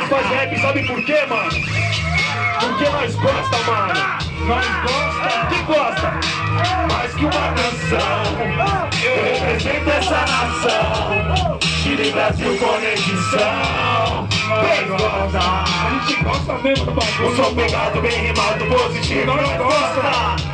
Nós faz rap, sabe por quê, mano? Porque nós gosta, mano. Nós gosta. Quem gosta? Mais que uma canção. Eu represento essa nação. Chile, Brasil, conexão. Nós gosta. A gente gosta mesmo do bagulho. Eu sou pegado, bem rimado, positivo. Nós gosta.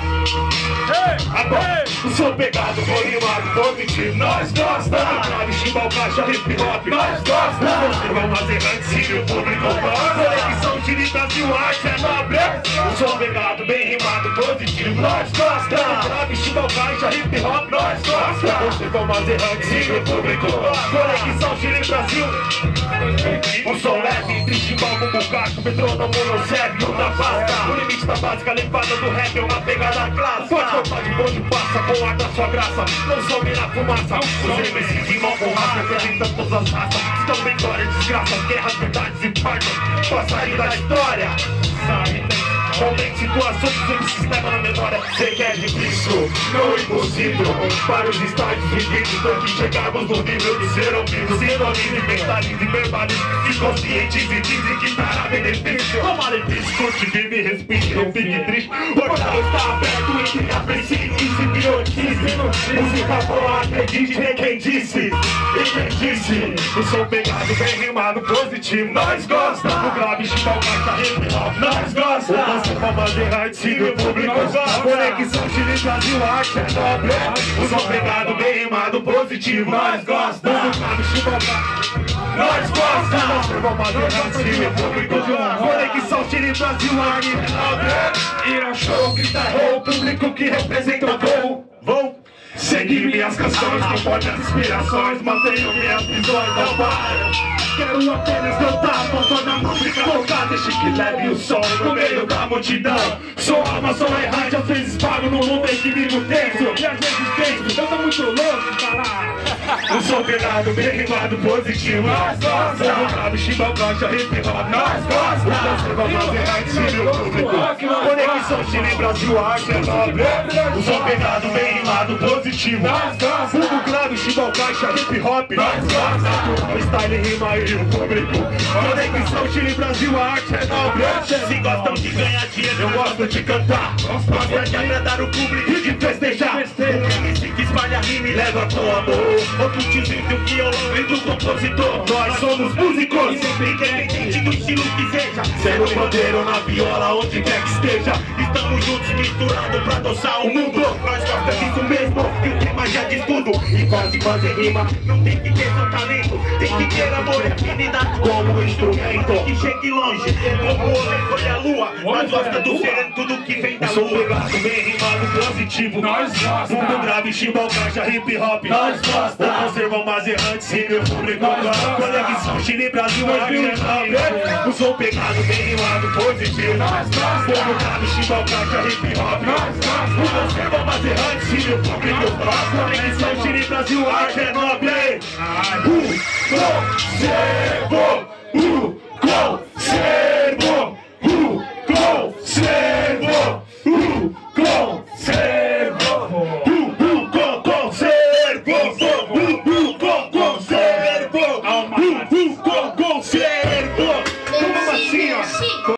Agora, eu sou pegado, bem rimado, positivo. Nós gosta. Grave, chimbal, caixa, hip hop. Nós gosta. Vocês vão fazer antes e o público gosta. Conexão, Chile, Brasil, arte é nobre. Eu sou pegado, bem rimado, positivo. Nós gosta. Grave, chimbal, caixa, hip hop. Nós gosta. Vocês vão fazer antes e o público gosta. Conexão, Chile, Brasil. Um som leve, triste, mal, bumbo, cacho, metrônomo, não serve, outra pasta. O limite da básica, levada do rap é uma pegada clássica. Pode voltar de bonde, passa, com ar da sua graça. Não some na fumaça, os MCs rimam com raça, representam todas as raças. Estão em glória, desgraças, guerras, verdades e partos. Passarinho da história. Momento, situações que MCs levam na memória. Sei que é difícil, não é impossível. Para os estádios vividos, tanto que chegamos no nível de ser ouvido. Sinônimo, mentalismo e verbalismo. Inconscientes e dizem que dará benefício. O malefício, curte, vive e respire, não fique triste. O portal está aberto entre aprecie e se biotize. Música boa, acredite em quem disse. E quem disse, o som pegado, bem rimado, positivo. Nós gosta. O grave, chimbal, caixa, hip hop. Nós gosta. Pra fazer arte, sim, o público gosta. Conexão, Chile, Brasil, arte é nobre. O som pegado, bem rimado, positivo. Nós gosta. Nós gosta. Pra fazer arte, sim, o público gosta. Conexão, Chile, Brasil, arte é nobre. Ir ao show, grita o público que representa o voo. Seguir minhas canções, não pode as inspirações. Mantenho minhas visões, não paro. Quero apenas cantar, falta na música tocar. Deixe que leve o som no meio da multidão. Sou alma, sou errante, às vezes paro no mundo em que vivo tenso. E às vezes penso, eu tô muito louco, caralho. Eu sou pegado, bem rimado, positivo. Nós gosta. Eu grave, chimbal, caixa, hip hop. Nós gosta. Você vai fazer arte, Chile, o público. Conexão, Chile, Brasil, arte é nobre. Eu sou pegado, bem rimado, positivo. Nós gosta. Fundo grave, chimbal, caixa, hip hop. Nós gosta. Style, rima e o público. Conexão, Chile, Brasil, a arte é nobre. Se gostam de ganhar dinheiro, eu gosto de cantar. Gosta de agradar o público e de festejar. Um MC que espalha rima e leva com amor. Outro tiozinho do violão e do compositor. Nós somos músicos, independente do estilo que seja. Sendo bandeiro na viola, onde quer que esteja. Estamos juntos, misturados pra adoçar o mundo. Nós gostamos disso mesmo, que o tema já diz tudo. E quase fazer rima, não tem que ter só talento. Tem que ter amor e afinidade como instrumento. Que chegue longe, como o homem foi a lua. Nós gosta do sereno, tudo que vem da lua. Sou pegado, bem rimado, positivo. Nós gosta. Fundo grave, chimbal, caixa, hip hop. Nós gosta. Conservam mais errantes e meu público gosta. Conexão, Chile, Brasil, arte é nobre. Eu sou pegado, bem rimado, positivo. Nós gosta. Fundo grave, chimbal, caixa, hip hop. Nós gosta. Conservam mais errantes e meu público gosta. Conexão, Chile, Brasil, arte é nobre. Conservo.